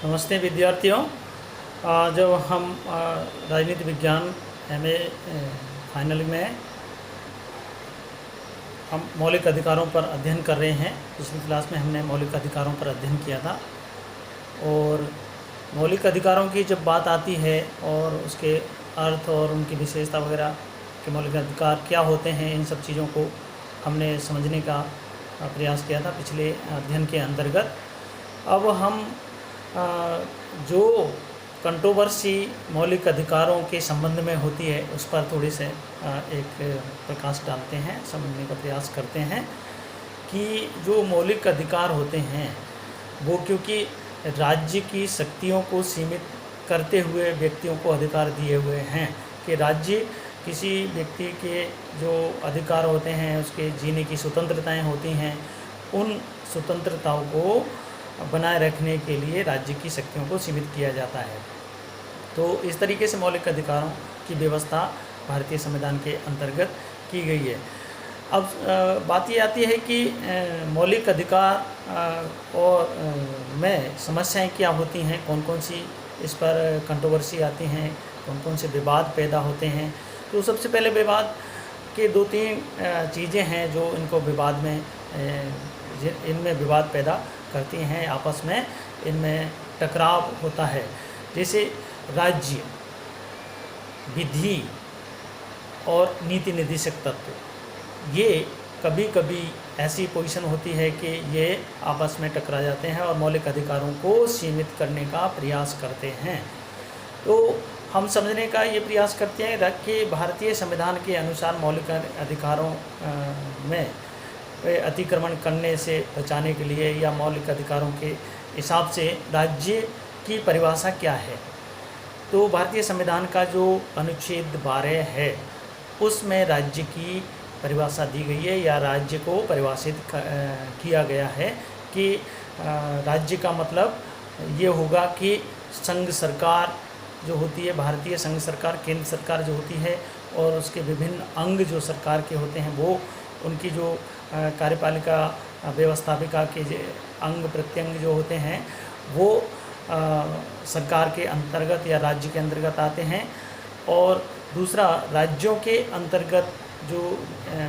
नमस्ते विद्यार्थियों। जब हम राजनीति विज्ञान एमए फाइनल में हम मौलिक अधिकारों पर अध्ययन कर रहे हैं। पिछली क्लास में हमने मौलिक अधिकारों पर अध्ययन किया था और मौलिक अधिकारों की जब बात आती है और उसके अर्थ और उनकी विशेषता वगैरह के मौलिक अधिकार क्या होते हैं, इन सब चीज़ों को हमने समझने का प्रयास किया था पिछले अध्ययन के अंतर्गत। अब हम जो कंट्रोवर्सी मौलिक अधिकारों के संबंध में होती है उस पर थोड़ी से एक प्रकाश डालते हैं, समझने का प्रयास करते हैं कि जो मौलिक अधिकार होते हैं वो क्योंकि राज्य की शक्तियों को सीमित करते हुए व्यक्तियों को अधिकार दिए हुए हैं कि राज्य किसी व्यक्ति के जो अधिकार होते हैं, उसके जीने की स्वतंत्रताएं होती हैं, उन स्वतंत्रताओं को बनाए रखने के लिए राज्य की शक्तियों को सीमित किया जाता है। तो इस तरीके से मौलिक अधिकारों की व्यवस्था भारतीय संविधान के अंतर्गत की गई है। अब बात ये आती है कि मौलिक अधिकार और में समस्याएं क्या होती हैं, कौन कौन सी इस पर कंट्रोवर्सी आती हैं, कौन कौन से विवाद पैदा होते हैं। तो सबसे पहले विवाद के दो तीन चीज़ें हैं जो इनको विवाद में इनमें विवाद पैदा करती हैं, आपस में इनमें टकराव होता है। जैसे राज्य, विधि और नीति निर्देशक तत्व, ये कभी कभी ऐसी पोजीशन होती है कि ये आपस में टकरा जाते हैं और मौलिक अधिकारों को सीमित करने का प्रयास करते हैं। तो हम समझने का ये प्रयास करते हैं कि भारतीय संविधान के अनुसार मौलिक अधिकारों में अतिक्रमण करने से बचाने के लिए या मौलिक अधिकारों के हिसाब से राज्य की परिभाषा क्या है। तो भारतीय संविधान का जो अनुच्छेद 12 है उसमें राज्य की परिभाषा दी गई है या राज्य को परिभाषित किया गया है कि राज्य का मतलब ये होगा कि संघ सरकार जो होती है, भारतीय संघ सरकार, केंद्र सरकार जो होती है और उसके विभिन्न अंग जो सरकार के होते हैं, वो उनकी जो कार्यपालिका व्यवस्थापिका के अंग प्रत्यंग जो होते हैं वो सरकार के अंतर्गत या राज्य के अंतर्गत आते हैं। और दूसरा, राज्यों के अंतर्गत जो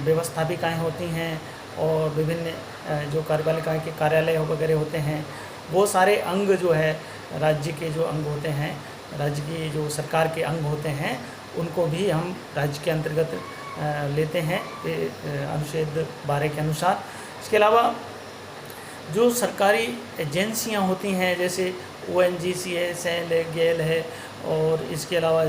व्यवस्थापिकाएं होती हैं और विभिन्न जो कार्यपालिका के कार्यालय वगैरह होते हैं, वो सारे अंग जो है राज्य के जो अंग होते हैं, राज्य की जो सरकार के अंग होते हैं, उनको भी हम राज्य के अंतर्गत लेते हैं अनुच्छेद 12 के अनुसार। इसके अलावा जो सरकारी एजेंसियां होती हैं जैसे ONGC है, सेल है, गेल है और इसके अलावा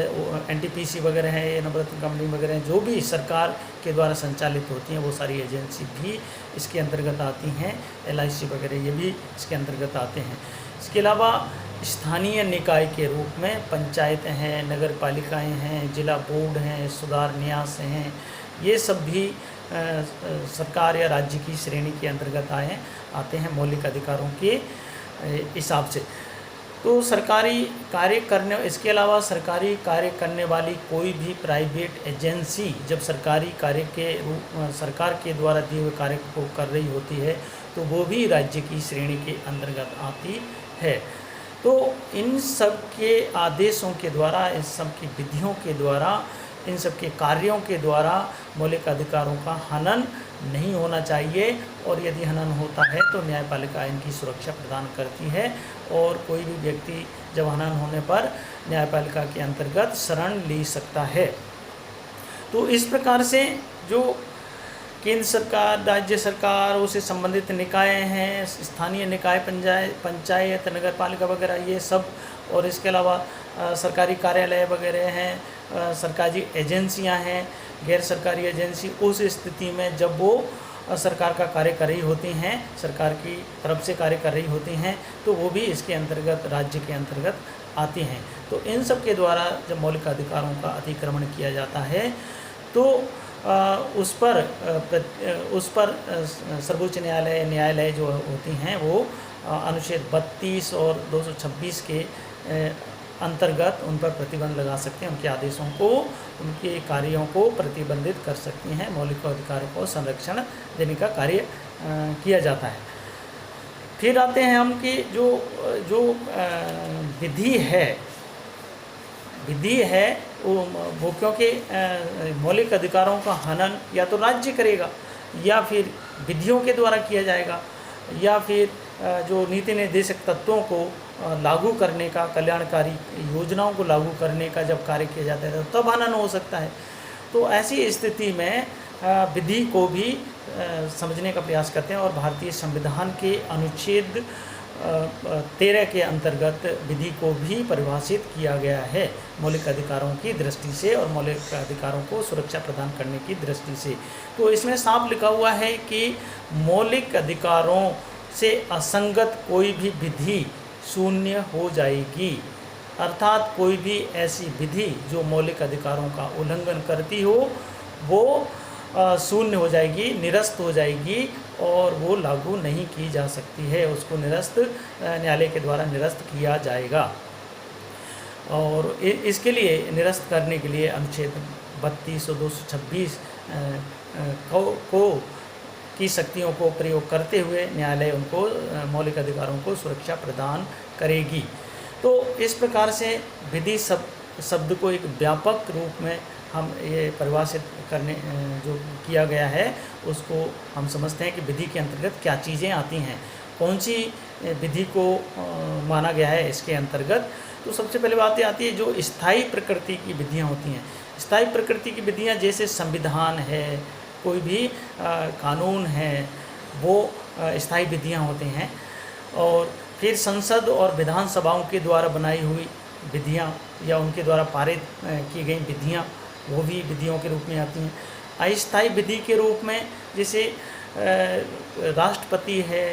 NTPC वगैरह है, नवरत्न कंपनी वगैरह हैं, जो भी सरकार के द्वारा संचालित होती हैं, वो सारी एजेंसी भी इसके अंतर्गत आती हैं। LIC वगैरह ये भी इसके अंतर्गत आते हैं। इसके अलावा स्थानीय निकाय के रूप में पंचायतें हैं, नगर पालिकाएँ हैं, जिला बोर्ड हैं, सुधार न्यास हैं, ये सब भी सरकार या राज्य की श्रेणी के अंतर्गत आते हैं मौलिक अधिकारों के हिसाब से। तो सरकारी कार्य करने, इसके अलावा सरकारी कार्य करने वाली कोई भी प्राइवेट एजेंसी जब सरकारी कार्य के सरकार के द्वारा दिए हुए कार्य को कर रही होती है तो वो भी राज्य की श्रेणी के अंतर्गत आती है। तो इन सब के आदेशों के द्वारा, इन सब की विधियों के द्वारा, इन सब के कार्यों के द्वारा मौलिक अधिकारों का हनन नहीं होना चाहिए और यदि हनन होता है तो न्यायपालिका इनकी सुरक्षा प्रदान करती है और कोई भी व्यक्ति जब हनन होने पर न्यायपालिका के अंतर्गत शरण ले सकता है। तो इस प्रकार से जो केंद्र सरकार, राज्य सरकार, उससे संबंधित निकाय हैं, स्थानीय निकाय, पंचायत, नगर पालिका वगैरह ये सब, और इसके अलावा सरकारी कार्यालय वगैरह हैं, सरकारी एजेंसियां हैं, गैर सरकारी एजेंसी, उस स्थिति में जब वो सरकार का कार्य कर रही होती हैं, सरकार की तरफ से कार्य कर रही होती हैं, तो वो भी इसके अंतर्गत, राज्य के अंतर्गत आती हैं। तो इन सब के द्वारा जब मौलिक अधिकारों का अतिक्रमण किया जाता है तो उस पर सर्वोच्च न्यायालय जो होती हैं वो अनुच्छेद 32 और 226 के अंतर्गत उन पर प्रतिबंध लगा सकते हैं, उनके आदेशों को, उनके कार्यों को प्रतिबंधित कर सकती हैं, मौलिक अधिकारों को संरक्षण देने का कार्य किया जाता है। फिर आते हैं हम कि जो जो विधि है वो क्योंकि मौलिक अधिकारों का हनन या तो राज्य करेगा या फिर विधियों के द्वारा किया जाएगा, या फिर जो नीति निर्देशक तत्वों को लागू करने का, कल्याणकारी योजनाओं को लागू करने का जब कार्य किया जाता है तब हनन हो सकता है। तो ऐसी स्थिति में विधि को भी समझने का प्रयास करते हैं, और भारतीय संविधान के अनुच्छेद 13 के अंतर्गत विधि को भी परिभाषित किया गया है मौलिक अधिकारों की दृष्टि से और मौलिक अधिकारों को सुरक्षा प्रदान करने की दृष्टि से। तो इसमें साफ लिखा हुआ है कि मौलिक अधिकारों से असंगत कोई भी विधि शून्य हो जाएगी, अर्थात कोई भी ऐसी विधि जो मौलिक अधिकारों का उल्लंघन करती हो वो शून्य हो जाएगी, निरस्त हो जाएगी और वो लागू नहीं की जा सकती है, उसको निरस्त न्यायालय के द्वारा निरस्त किया जाएगा। और इसके लिए निरस्त करने के लिए अनुच्छेद 32 और 226 को की शक्तियों को प्रयोग करते हुए न्यायालय उनको मौलिक अधिकारों को सुरक्षा प्रदान करेगी। तो इस प्रकार से विधि शब्द को एक व्यापक रूप में हम ये परिभाषित करने जो किया गया है उसको हम समझते हैं कि विधि के अंतर्गत क्या चीज़ें आती हैं, कौन सी विधि को माना गया है इसके अंतर्गत। तो सबसे पहले बात आती है जो स्थायी प्रकृति की विधियां होती हैं। स्थायी प्रकृति की विधियां जैसे संविधान है, कोई भी कानून है, वो स्थायी विधियां होते हैं। और फिर संसद और विधानसभाओं के द्वारा बनाई हुई विधियां या उनके द्वारा पारित की गई विधियां वो भी विधियों के रूप में आती हैं। अस्थायी विधि के रूप में जैसे राष्ट्रपति है,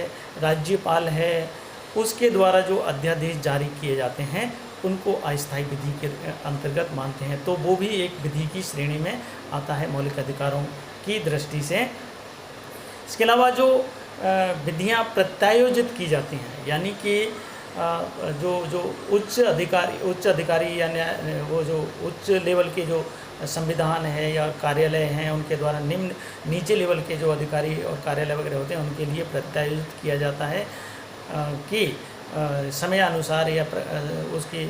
राज्यपाल है, उसके द्वारा जो अध्यादेश जारी किए जाते हैं उनको अस्थायी विधि के अंतर्गत मानते हैं, तो वो भी एक विधि की श्रेणी में आता है मौलिक अधिकारों की दृष्टि से। इसके अलावा जो विधियां प्रत्यायोजित की जाती हैं, यानी कि जो उच्च अधिकारी या वो जो उच्च लेवल के जो संविधान है या कार्यालय हैं उनके द्वारा नीचे लेवल के जो अधिकारी और कार्यालय वगैरह होते हैं उनके लिए प्रत्यायोजित किया जाता है कि समय अनुसार या उसकी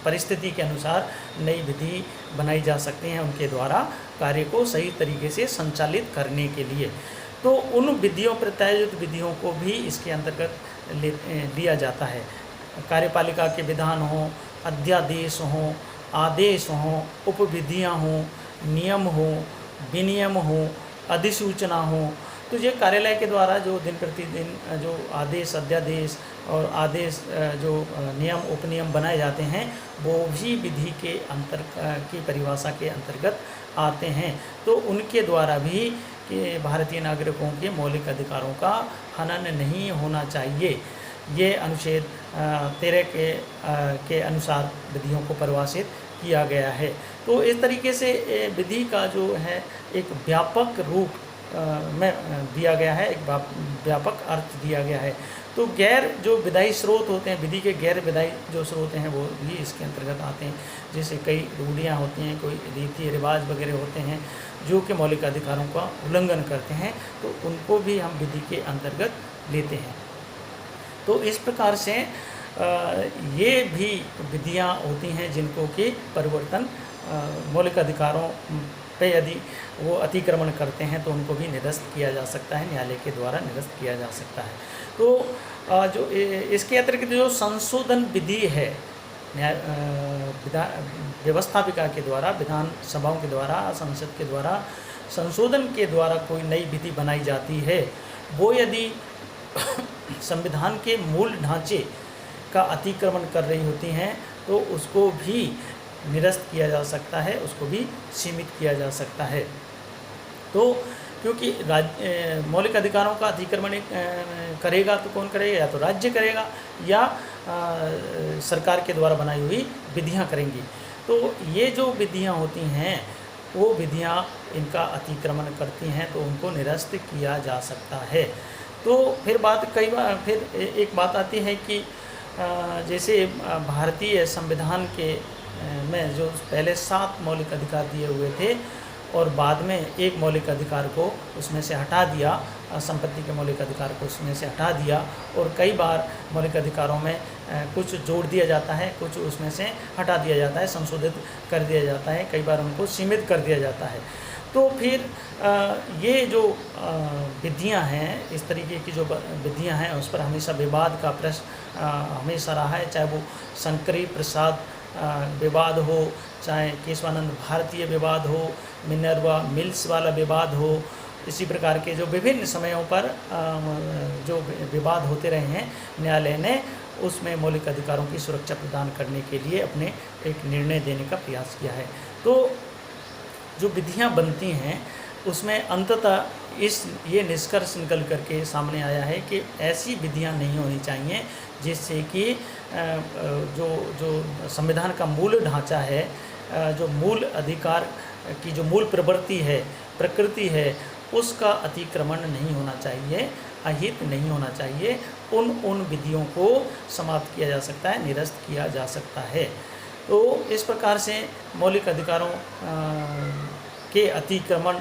परिस्थिति के अनुसार नई विधि बनाई जा सकती हैं उनके द्वारा कार्य को सही तरीके से संचालित करने के लिए। तो उन विधियों, प्रत्यायोजित विधियों को भी इसके अंतर्गत लिया जाता है। कार्यपालिका के विधान हों, अध्यादेश हों, आदेश हों, उपविधियाँ हों, नियम हों, विनियम हों, अधिसूचना हो, तो ये कार्यालय के द्वारा जो दिन प्रतिदिन जो आदेश, अध्यादेश और आदेश जो नियम उपनियम बनाए जाते हैं वो भी विधि के की परिभाषा के अंतर्गत आते हैं। तो उनके द्वारा भी कि भारतीय नागरिकों के मौलिक अधिकारों का हनन नहीं होना चाहिए, ये अनुच्छेद 13 के अनुसार विधियों को परिभाषित किया गया है। तो इस तरीके से विधि का जो है एक व्यापक रूप में दिया गया है, एक व्यापक अर्थ दिया गया है। तो गैर जो विधायी स्रोत होते हैं, विधि के गैर विधायी जो स्रोत हैं वो भी इसके अंतर्गत आते हैं। जैसे कई रूढ़ियाँ होती हैं, कोई रीति रिवाज वगैरह होते हैं जो कि मौलिक अधिकारों का उल्लंघन करते हैं, तो उनको भी हम विधि के अंतर्गत लेते हैं। तो इस प्रकार से ये भी विधियाँ होती हैं जिनको कि परिवर्तन मौलिक अधिकारों पे यदि वो अतिक्रमण करते हैं तो उनको भी निरस्त किया जा सकता है, न्यायालय के द्वारा निरस्त किया जा सकता है। तो जो इसके अतिरिक्त जो संशोधन विधि है व्यवस्थापिका के द्वारा, विधानसभाओं के द्वारा, संसद के द्वारा संशोधन के द्वारा कोई नई विधि बनाई जाती है, वो यदि संविधान के मूल ढांचे का अतिक्रमण कर रही होती हैं तो उसको भी निरस्त किया जा सकता है, उसको भी सीमित किया जा सकता है। तो क्योंकि मौलिक अधिकारों का अतिक्रमण करेगा तो कौन करेगा, या तो राज्य करेगा या सरकार के द्वारा बनाई हुई विधियां करेंगी। तो ये जो विधियां होती हैं वो विधियां इनका अतिक्रमण करती हैं तो उनको निरस्त किया जा सकता है। तो फिर एक बात आती है कि जैसे भारतीय संविधान के में जो पहले 7 मौलिक अधिकार दिए हुए थे और बाद में एक मौलिक अधिकार को उसमें से हटा दिया, संपत्ति के मौलिक अधिकार को उसमें से हटा दिया, और कई बार मौलिक अधिकारों में कुछ जोड़ दिया जाता है, कुछ उसमें से हटा दिया जाता है, संशोधित कर दिया जाता है, कई बार उनको सीमित कर दिया जाता है। तो फिर ये जो विधियाँ हैं, इस तरीके की जो विधियाँ हैं, उस पर हमेशा विवाद का प्रश्न हमेशा रहा है, चाहे वो शंकरी प्रसाद विवाद हो, चाहे केशवानंद भारतीय विवाद हो, मिनर्वा मिल्स वाला विवाद हो। इसी प्रकार के जो विभिन्न समयों पर जो विवाद होते रहे हैं, न्यायालय ने उसमें मौलिक अधिकारों की सुरक्षा प्रदान करने के लिए अपने एक निर्णय देने का प्रयास किया है। तो जो विधियां बनती हैं उसमें अंततः ये निष्कर्ष निकल करके सामने आया है कि ऐसी विधियां नहीं होनी चाहिए जिससे कि जो संविधान का मूल ढांचा है, जो मूल अधिकार की जो मूल प्रवृत्ति है, प्रकृति है, उसका अतिक्रमण नहीं होना चाहिए, अहित नहीं होना चाहिए। उन विधियों को समाप्त किया जा सकता है, निरस्त किया जा सकता है। तो इस प्रकार से मौलिक अधिकारों के अतिक्रमण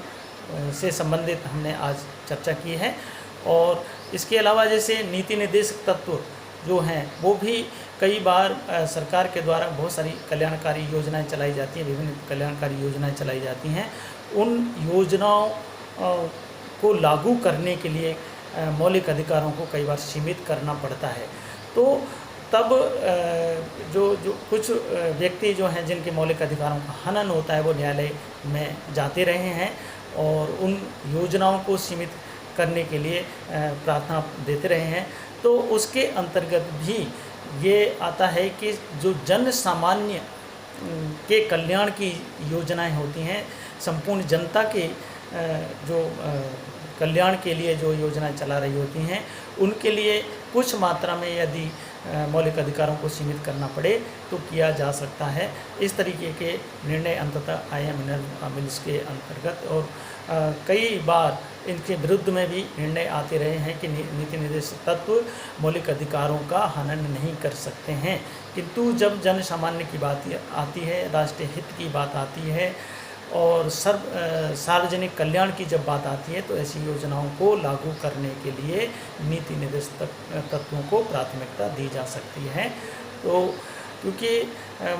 से संबंधित हमने आज चर्चा की है। और इसके अलावा जैसे नीति निर्देशक तत्व जो हैं वो भी कई बार सरकार के द्वारा बहुत सारी कल्याणकारी योजनाएं चलाई जाती हैं, विभिन्न कल्याणकारी योजनाएं चलाई जाती हैं। उन योजनाओं को लागू करने के लिए मौलिक अधिकारों को कई बार सीमित करना पड़ता है। तो तब जो कुछ व्यक्ति जो हैं जिनके मौलिक अधिकारों का हनन होता है, वो न्यायालय में जाते रहे हैं और उन योजनाओं को सीमित करने के लिए प्रार्थना देते रहे हैं। तो उसके अंतर्गत भी ये आता है कि जो जन सामान्य के कल्याण की योजनाएं होती हैं, संपूर्ण जनता के जो कल्याण के लिए जो योजनाएं चला रही होती हैं, उनके लिए कुछ मात्रा में यदि मौलिक अधिकारों को सीमित करना पड़े तो किया जा सकता है। इस तरीके के निर्णय अंततः आए मिल्स के अंतर्गत, और कई बार इनके विरुद्ध में भी निर्णय आते रहे हैं कि नीति निर्देशक तत्व मौलिक अधिकारों का हनन नहीं कर सकते हैं। किंतु जब जन सामान्य की बात आती है, राष्ट्रीय हित की बात आती है और सार्वजनिक कल्याण की जब बात आती है, तो ऐसी योजनाओं को लागू करने के लिए नीति निर्देशक तत्वों को प्राथमिकता दी जा सकती है। तो क्योंकि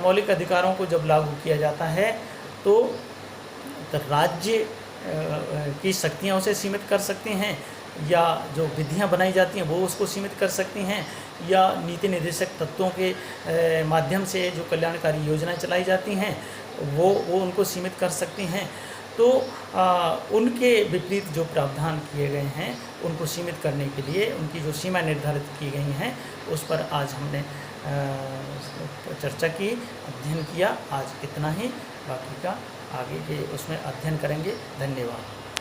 मौलिक अधिकारों को जब लागू किया जाता है तो राज्य की शक्तियाँ उसे सीमित कर सकती हैं, या जो विधियाँ बनाई जाती हैं वो उसको सीमित कर सकती हैं, या नीति निर्देशक तत्वों के माध्यम से जो कल्याणकारी योजनाएं चलाई जाती हैं वो उनको सीमित कर सकती हैं। तो उनके विपरीत जो प्रावधान किए गए हैं उनको सीमित करने के लिए उनकी जो सीमा निर्धारित की गई हैं उस पर आज हमने चर्चा की, अध्ययन किया। आज इतना ही, बाकी का आगे के उसमें अध्ययन करेंगे। धन्यवाद।